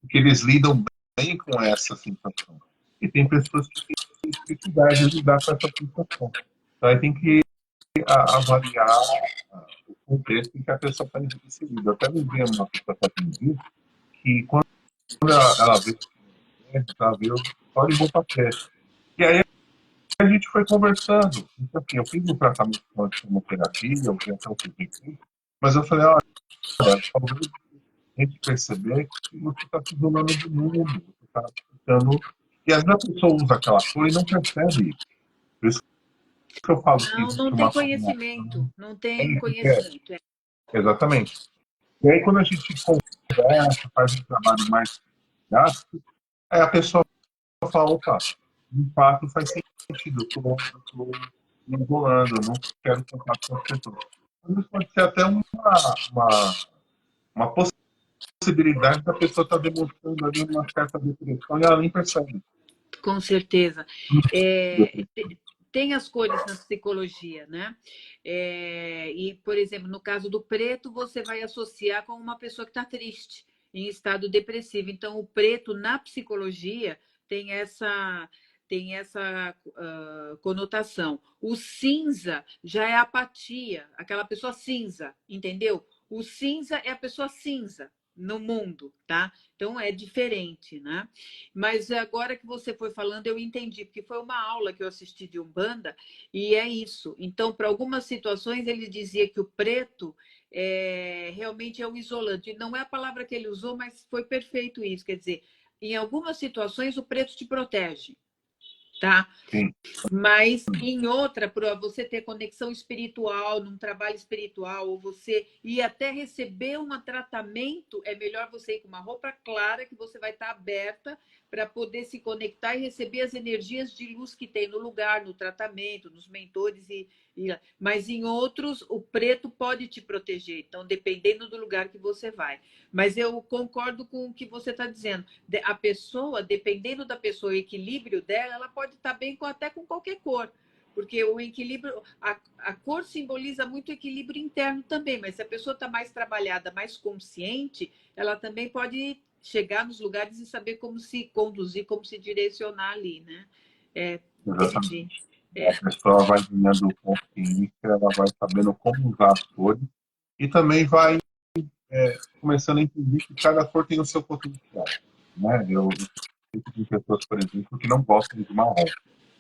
porque eles lidam bem com essa sensação. E tem pessoas que têm dificuldade de lidar com essa sensação. Então aí tem que avaliar o contexto em que a pessoa está inserida. Eu até lembrei uma pessoa que atendi que quando ela vê tá, viu? Só de boca pé. E aí a gente foi conversando. Então, assim, eu fiz um tratamento com quimioterapia, eu vi até o PPT, mas eu falei, olha, talvez a gente perceber que você está se isolando do mundo, você está ficando... E às vezes a pessoa usa aquela cor e não percebe isso. Por isso que eu falo que Não, existe não tem uma conhecimento, combinação. não tem É, conhecimento. É. exatamente. E aí quando a gente conversa, faz um trabalho mais prático, aí a pessoa fala, opa, de fato faz sentido, eu tô me enrolando, eu não quero contato com as pessoas. Às vezes pode ser até uma possibilidade da pessoa estar demonstrando ali uma certa depressão e ela nem percebe. Com certeza. Tem as cores na psicologia, né? E, por exemplo, no caso do preto, você vai associar com uma pessoa que está triste, em estado depressivo. Então, o preto na psicologia tem essa conotação. O cinza já é apatia, aquela pessoa cinza, entendeu? O cinza é a pessoa cinza no mundo, tá? Então é diferente, né? Mas agora que você foi falando, eu entendi, porque foi uma aula que eu assisti de Umbanda, e é isso. Então, para algumas situações, ele dizia que o preto realmente é o isolante. Não é a palavra que ele usou, mas foi perfeito isso. Quer dizer, em algumas situações, o preto te protege. tá? Sim. Mas em outra, para você ter conexão espiritual, num trabalho espiritual, ou você ir até receber um tratamento, é melhor você ir com uma roupa clara, que você vai estar aberta para poder se conectar e receber as energias de luz que tem no lugar, no tratamento, nos mentores. Mas em outros, o preto pode te proteger. Então, dependendo do lugar que você vai. Mas eu concordo com o que você está dizendo. A pessoa, dependendo da pessoa, o equilíbrio dela, ela pode estar bem até com qualquer cor. Porque o equilíbrio, a cor simboliza muito o equilíbrio interno também, mas se a pessoa está mais trabalhada, mais consciente, ela também pode chegar nos lugares e saber como se conduzir, como se direcionar ali, né? Entendi. Exatamente. A pessoa vai ganhando consciência, ela vai sabendo como usar as cores e também vai começando a entender que cada cor tem o seu potencial, né? Eu tenho pessoas, por exemplo, que não gostam de marrom,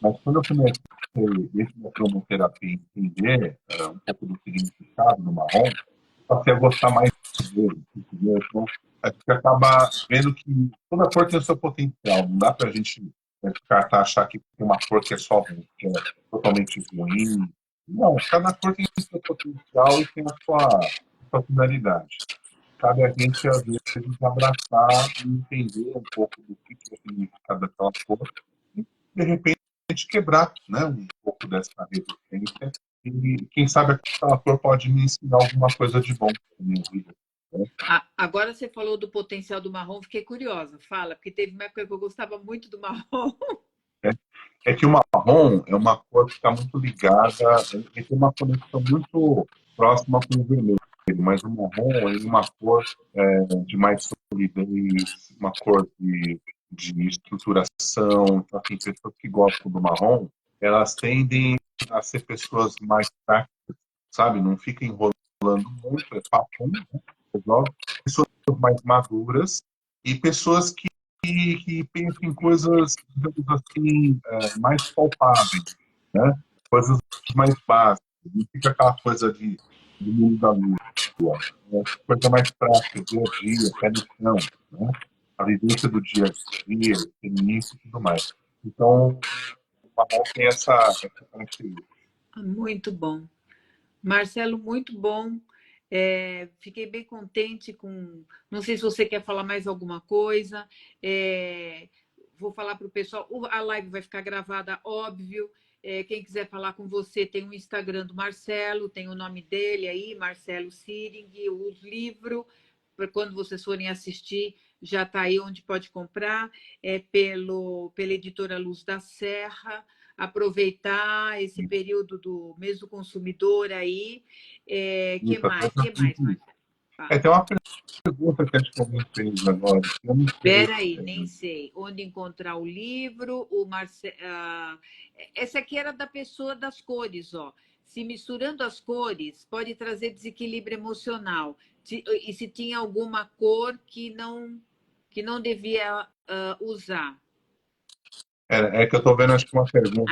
mas quando eu comecei dentro da cromoterapia entender um pouco do significado do marrom, eu passei a gostar mais dele, entendeu? Então, a gente acaba vendo que toda cor tem o seu potencial, não dá para a gente descartar, achar que tem uma cor que é só ruim, que é totalmente ruim. Não, cada cor tem o seu potencial e tem a sua finalidade. Cabe a gente, às vezes, abraçar e entender um pouco do que é o significado daquela cor e, de repente, quebrar, né, um pouco dessa resistência e, quem sabe, aquela cor pode me ensinar alguma coisa de bom na minha vida. Né? Agora você falou do potencial do marrom, fiquei curiosa. Fala, porque teve uma época que eu gostava muito do marrom. É que o marrom é uma cor que está muito ligada, ele tem uma conexão muito próxima com o vermelho, mas o marrom é uma cor de mais solidez, uma cor de estruturação. Então, assim, pessoas que gostam do marrom, elas tendem a ser pessoas mais práticas, sabe? Não fica enrolando muito, é papum, né? Resolve. Pessoas mais maduras e pessoas que pensam em coisas, digamos assim, mais palpáveis, né? Coisas mais básicas. Não fica aquela coisa de mundo da lua. Coisa mais prática, dia a dia, pé no chão, né? A vivência do dia a dia, experiência e tudo mais. Então, o marrom tem essa característica. Muito bom. Marcelo, muito bom. Fiquei bem contente com. Não sei se você quer falar mais alguma coisa. Vou falar para o pessoal. A live vai ficar gravada, óbvio. Quem quiser falar com você, tem o Instagram do Marcelo, tem o nome dele aí, Marcelo Siring, o livro, para quando vocês forem assistir, já está aí onde pode comprar, pela editora Luz da Serra. Aproveitar esse período do mês do consumidor aí. Que Isso, mais? Que mais, Marcelo? tem uma pergunta que acho que alguém fez agora. Eu não sei. Espera aí, nem sei. Onde encontrar o livro? Essa aqui era da pessoa das cores, ó. Se misturando as cores, pode trazer desequilíbrio emocional. E se tinha alguma cor que não devia usar. É que eu estou vendo, acho que uma pergunta.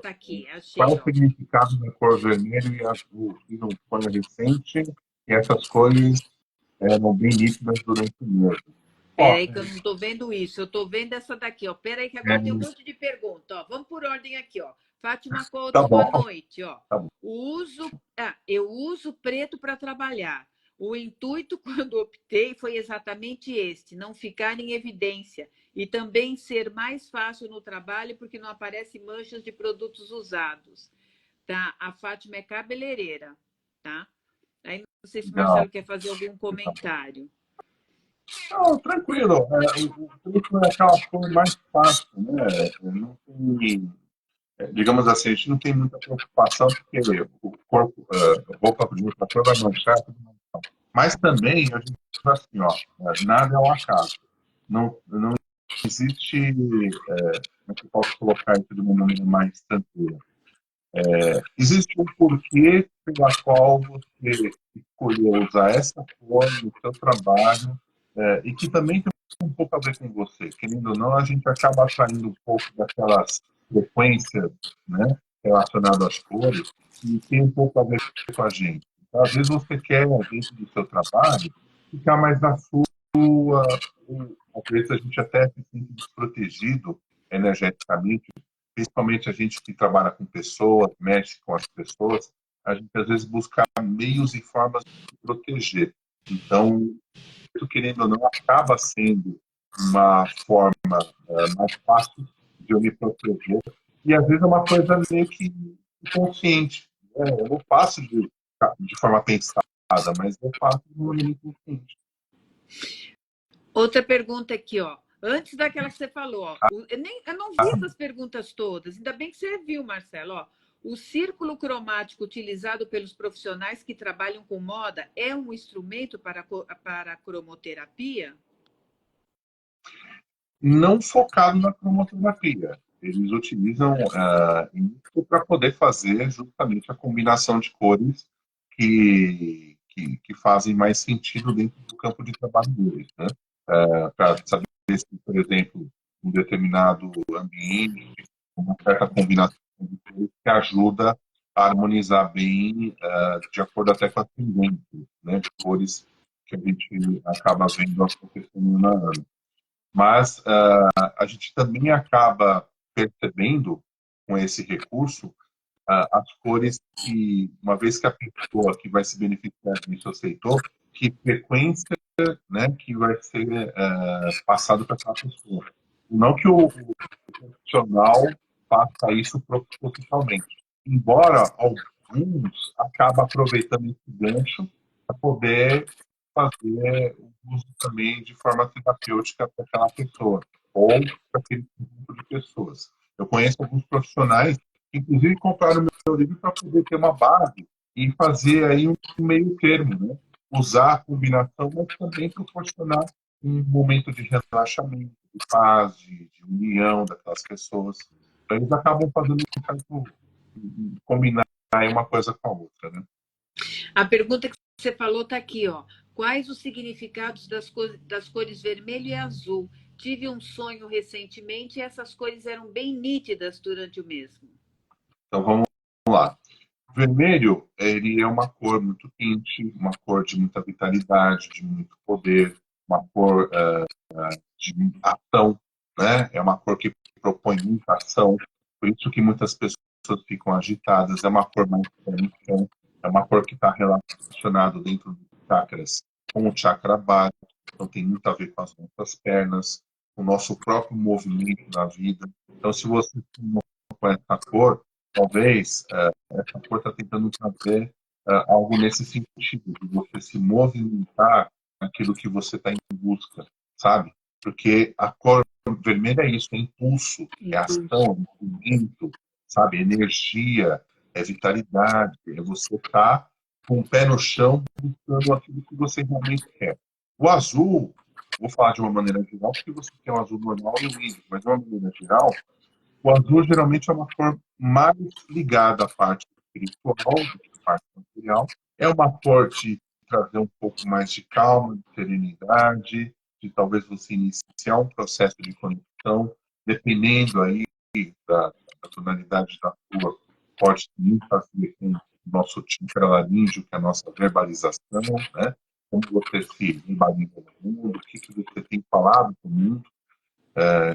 Tá aqui, Qual é achei, o ó. significado da cor vermelho e azul? E no sonho recente, e essas cores eram bem nítidas durante o mês. Ó, Peraí que eu não estou vendo isso. Eu estou vendo essa daqui, ó. Peraí que agora tem um monte de pergunta, ó. Vamos por ordem aqui, ó. Fátima tá Couto, boa bom, noite, ó. tá bom. Eu uso preto para trabalhar. O intuito quando optei foi exatamente este, não ficar em evidência e também ser mais fácil no trabalho porque não aparecem manchas de produtos usados. Tá? A Fátima é cabeleireira, tá? Aí não sei se o Legal. Marcelo quer fazer algum comentário. Não, tranquilo. O preto é aquela cor mais fácil, né? Não tem, digamos assim, a gente não tem muita preocupação porque o corpo, roupa de outra cor vai manchar, tudo mais. Mas também, a gente diz assim, ó, nada é um acaso. Não existe, como é que eu posso colocar isso de uma maneira mais tranquila? Existe um porquê pela qual você escolheu usar essa cor no seu trabalho e que também tem um pouco a ver com você. Querendo ou não, a gente acaba atraindo um pouco daquelas frequências, né, relacionadas às cores e tem um pouco a ver com a gente. Então, às vezes você quer, dentro do seu trabalho, ficar mais na sua, ou às vezes a gente até se sente desprotegido energeticamente principalmente a gente que trabalha com pessoas, mexe com as pessoas, a gente às vezes busca meios e formas de proteger. Então, isso, querendo ou não, acaba sendo uma forma mais fácil de eu me proteger. E às vezes é uma coisa meio que inconsciente. Né? Eu não faço de forma pensada, mas eu faço de maneira inconsciente. Outra pergunta aqui, ó. Antes daquela que você falou, ó, eu não vi essas perguntas todas, ainda bem que você viu, Marcelo. Ó, o círculo cromático utilizado pelos profissionais que trabalham com moda é um instrumento para a cromoterapia? Não focado na cromoterapia. Eles utilizam isso para poder fazer justamente a combinação de cores que fazem mais sentido dentro do campo de trabalho deles, né? Para saber se, por exemplo, um determinado ambiente, uma certa combinação de cores que ajuda a harmonizar bem, de acordo até com a tendência, né, de cores que a gente acaba vendo acontecendo na ano. Mas a gente também acaba percebendo, com esse recurso, as cores que, uma vez que a pessoa que vai se beneficiar disso aceitou, que frequência, né, que vai ser passado para aquela pessoa. Não que o profissional faça isso propositalmente. Embora alguns acabem aproveitando esse gancho para poder fazer o uso também de forma terapêutica para aquela pessoa ou para aquele grupo de pessoas. Eu conheço alguns profissionais que, inclusive, compraram o meu livro para poder ter uma base e fazer aí um meio termo, né? Usar a combinação, mas também proporcionar um momento de relaxamento, de paz, de união daquelas pessoas. Então, eles acabam fazendo um certo combinar uma coisa com a outra, né? A pergunta que você falou está aqui, ó. Quais os significados das cores vermelho e azul? Tive um sonho recentemente e essas cores eram bem nítidas durante o mesmo. Então vamos lá. Vermelho, ele é uma cor muito quente, uma cor de muita vitalidade, de muito poder, uma cor de ação, né? É uma cor que propõe muita ação, por isso que muitas pessoas ficam agitadas. É uma cor mais tônica, é uma cor que está relacionada dentro dos chakras com o chakra básico, então tem muito a ver com as nossas pernas, com o nosso próprio movimento na vida. Então, se você não com essa cor, talvez essa cor está tentando trazer algo nesse sentido, de você se movimentar naquilo que você está em busca, sabe? Porque a cor vermelha é isso, é impulso, é ação, é movimento, sabe? É energia, é vitalidade, é você estar com o pé no chão buscando aquilo que você realmente quer. O azul, vou falar de uma maneira geral, porque você tem o azul normal e o índigo, mas de uma maneira geral, o azul geralmente é uma cor mais ligada à parte espiritual do que à parte material. É uma cor de trazer um pouco mais de calma, de serenidade, de talvez você iniciar um processo de conexão, dependendo aí da tonalidade da cor, pode muito fazer com o nosso chakra laríngeo, que é a nossa verbalização, né? Como você se verbaliza no mundo, o que você tem falado para o mundo,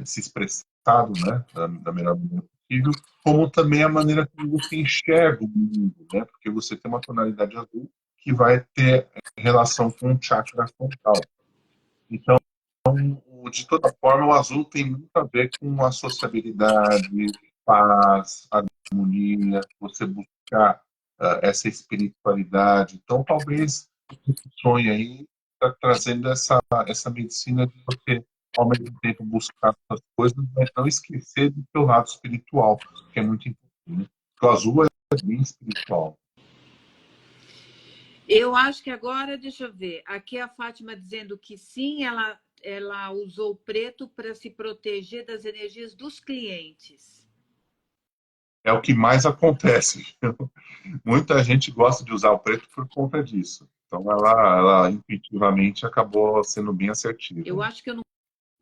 se expressado, né, da melhor maneira possível, como também a maneira como você enxerga o mundo, né, porque você tem uma tonalidade azul que vai ter relação com o chakra frontal. Então, de toda forma, o azul tem muito a ver com a sociabilidade, paz, harmonia, você buscar essa espiritualidade. Então, talvez o sonho aí está trazendo essa medicina de você, ao mesmo tempo, buscar essas coisas, mas não esquecer do seu lado espiritual, que é muito importante. Né? Porque o azul é bem espiritual. Eu acho que agora, deixa eu ver, aqui a Fátima dizendo que sim, ela usou o preto para se proteger das energias dos clientes. É o que mais acontece. Muita gente gosta de usar o preto por conta disso. Então, ela intuitivamente acabou sendo bem assertiva. Eu acho que eu não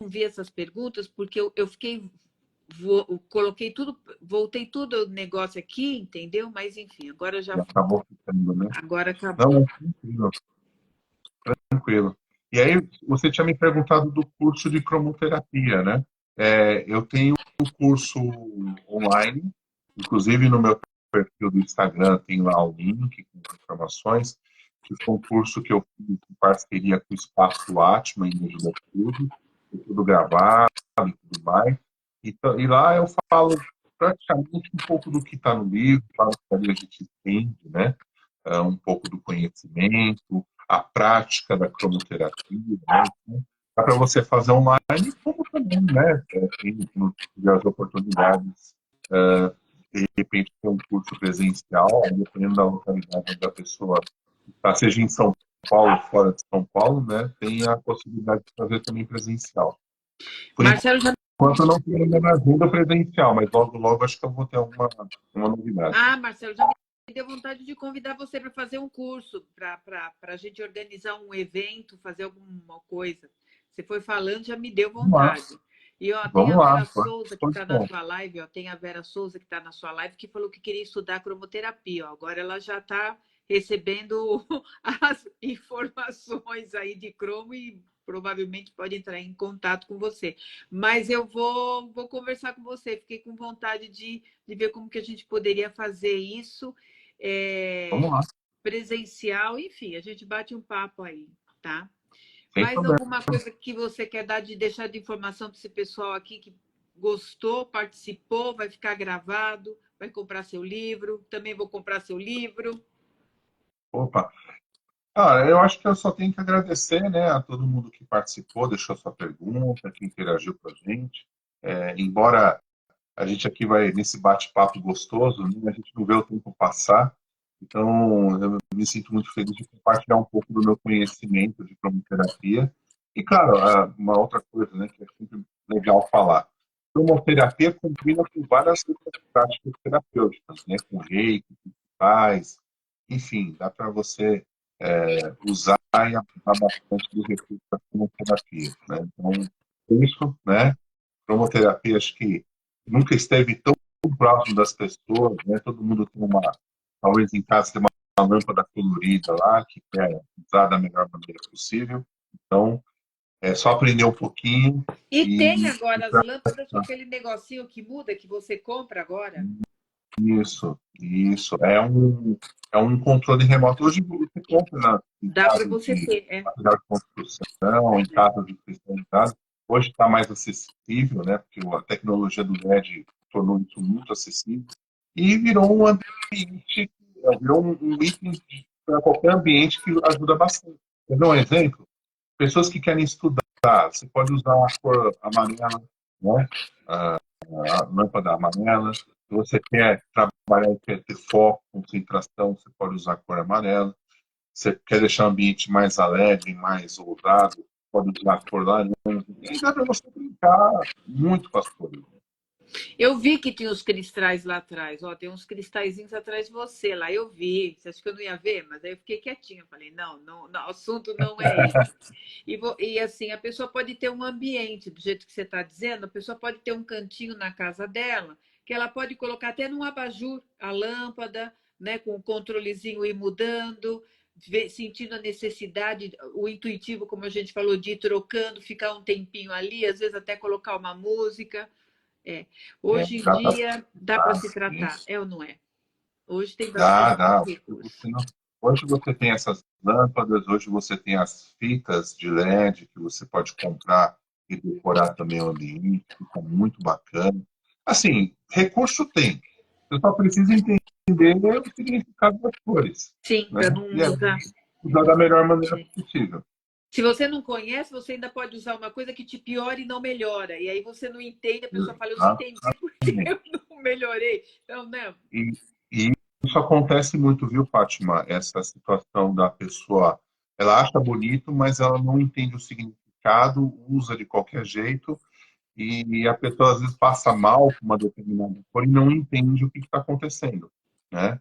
vi essas perguntas porque eu fiquei coloquei tudo, voltei tudo o negócio aqui, entendeu? Mas enfim, agora já E acabou ficando, né? agora acabou. Não, tranquilo, tranquilo. E aí, você tinha me perguntado do curso de cromoterapia, né? Eu tenho um curso online, inclusive no meu perfil do Instagram tem lá o link com informações, que foi um curso que eu fiz em parceria com o Espaço Atma em Mogi das Cruzes, tudo gravado e tudo mais. E lá eu falo praticamente um pouco do que está no livro, falo que ali a gente entende, né? Um pouco do conhecimento, a prática da cromoterapia, né? Dá para você fazer online, como também, né? Tem as oportunidades, de repente, ter um curso presencial, dependendo da localidade onde a pessoa está, seja em São Paulo, fora de São Paulo, né? Tem a possibilidade de fazer também presencial. Por Marcelo já... enquanto, eu não tenho ainda na agenda presencial, mas logo, logo acho que eu vou ter uma novidade. Ah, Marcelo, já me deu vontade de convidar você para fazer um curso, para a gente organizar um evento, fazer alguma coisa. Você foi falando, já me deu vontade. E ó, tem a Vamos lá. Vera Souza que está na sua live, ó, tem a Vera Souza que está na sua live, que falou que queria estudar cromoterapia. Ó. Agora ela já está recebendo as informações aí de cromo e provavelmente pode entrar em contato com você. Mas eu vou conversar com você. Fiquei com vontade de ver como que a gente poderia fazer isso Vamos lá. presencial. Enfim, a gente bate um papo aí, tá? Sem Mais problema. alguma coisa que você quer dar de deixar de informação para esse pessoal aqui que gostou, participou, vai ficar gravado, vai comprar seu livro, também vou comprar seu livro. Opa. Eu acho que eu só tenho que agradecer, né, a todo mundo que participou, deixou sua pergunta, que interagiu com a gente. Embora a gente aqui vai nesse bate-papo gostoso, né, a gente não vê o tempo passar. Então, eu me sinto muito feliz de compartilhar um pouco do meu conhecimento de cromoterapia. E, claro, uma outra coisa, né, que é sempre legal falar. Cromoterapia combina com várias outras práticas terapêuticas, né, com reiki, com faz, enfim, dá para você usar e abusar bastante do recurso da cromoterapia, né? Então, isso, né, cromoterapia, acho que nunca esteve tão próximo das pessoas, né? Todo mundo tem talvez em casa tem uma lâmpada colorida lá, que quer usar da melhor maneira possível. Então, é só aprender um pouquinho E tem e agora as lâmpadas com aquele negocinho que muda, que você compra agora. isso. É um controle remoto. Hoje você compra em Dá para casa você de ter, material de construção, em casa de especialidade. Hoje está mais acessível, né? Porque a tecnologia do LED tornou isso muito acessível. E virou um ambiente, virou um item para qualquer ambiente que ajuda bastante. Quer dar um exemplo? Pessoas que querem estudar, você pode usar a cor amarela, né? A lâmpada amarela. Se você quer trabalhar e quer ter foco, concentração, você pode usar a cor amarela. Você quer deixar o ambiente mais alegre, mais ousado, pode usar a cor laranja. E dá para você brincar muito com as cores. Eu vi que tinha os cristais lá atrás. Ó, tem uns cristalzinhos atrás de você lá. Eu vi. Você acha que eu não ia ver? Mas aí eu fiquei quietinha. Falei, não, o assunto não é esse. E assim, a pessoa pode ter um ambiente, do jeito que você está dizendo, a pessoa pode ter um cantinho na casa dela, que ela pode colocar até num abajur a lâmpada, né, com o controlezinho ir mudando, sentindo a necessidade, o intuitivo, como a gente falou, de ir trocando, ficar um tempinho ali, às vezes até colocar uma música. Hoje em dia dá para se tratar, Isso. é ou não é? Hoje tem Dá, bastante dá. recurso. Hoje você tem essas lâmpadas, hoje você tem as fitas de LED que você pode comprar e decorar também o ambiente, fica muito bacana. Assim, recurso tem. Você só precisa entender o significado das cores, Sim, né? para não E aí, usar. usar da melhor maneira possível. Se você não conhece, você ainda pode usar uma coisa que te piora e não melhora. E aí você não entende, a pessoa fala, eu não entendi porque eu não melhorei. Então, né? E, e isso acontece muito, viu, Fátima? Essa situação da pessoa, ela acha bonito, mas ela não entende o significado, usa de qualquer jeito, e a pessoa às vezes passa mal com uma determinada cor e não entende o que está acontecendo, né?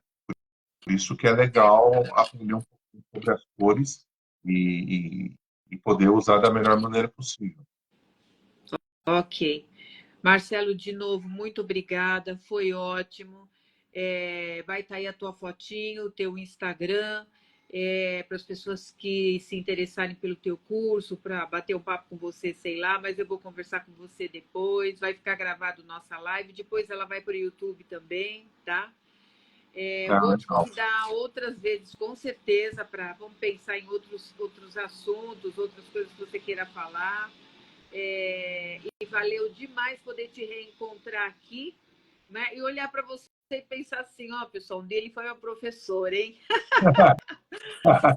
Por isso que é legal aprender um pouco sobre as cores e poder usar da melhor maneira possível. Ok. Marcelo, de novo, muito obrigada, foi ótimo. Vai estar aí a tua fotinho, o teu Instagram. para as pessoas que se interessarem pelo teu curso, para bater um papo com você, sei lá, mas eu vou conversar com você depois, vai ficar gravado nossa live, depois ela vai para o YouTube também, tá? Vou te Legal. convidar outras vezes, com certeza, vamos pensar em outros assuntos, outras coisas que você queira falar. E valeu demais poder te reencontrar aqui, né? E olhar para você e pensar assim, ó, pessoal, um dele foi meu professor, hein?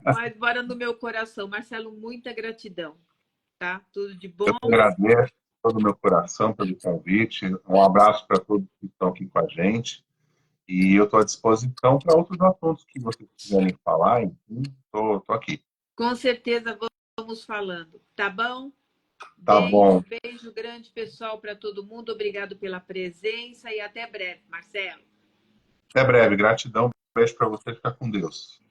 Mas bora no meu coração. Marcelo, muita gratidão, tá? Tudo de Eu bom. que agradeço todo o meu coração pelo convite. Um abraço para todos que estão aqui com a gente. E eu estou à disposição para outros assuntos que vocês quiserem falar. Enfim, estou aqui. Com certeza vamos falando, tá bom? Tá bom. Beijo grande, pessoal, para todo mundo. Obrigado pela presença e até breve, Marcelo. Até breve. Gratidão. Beijo para você. Fica com Deus.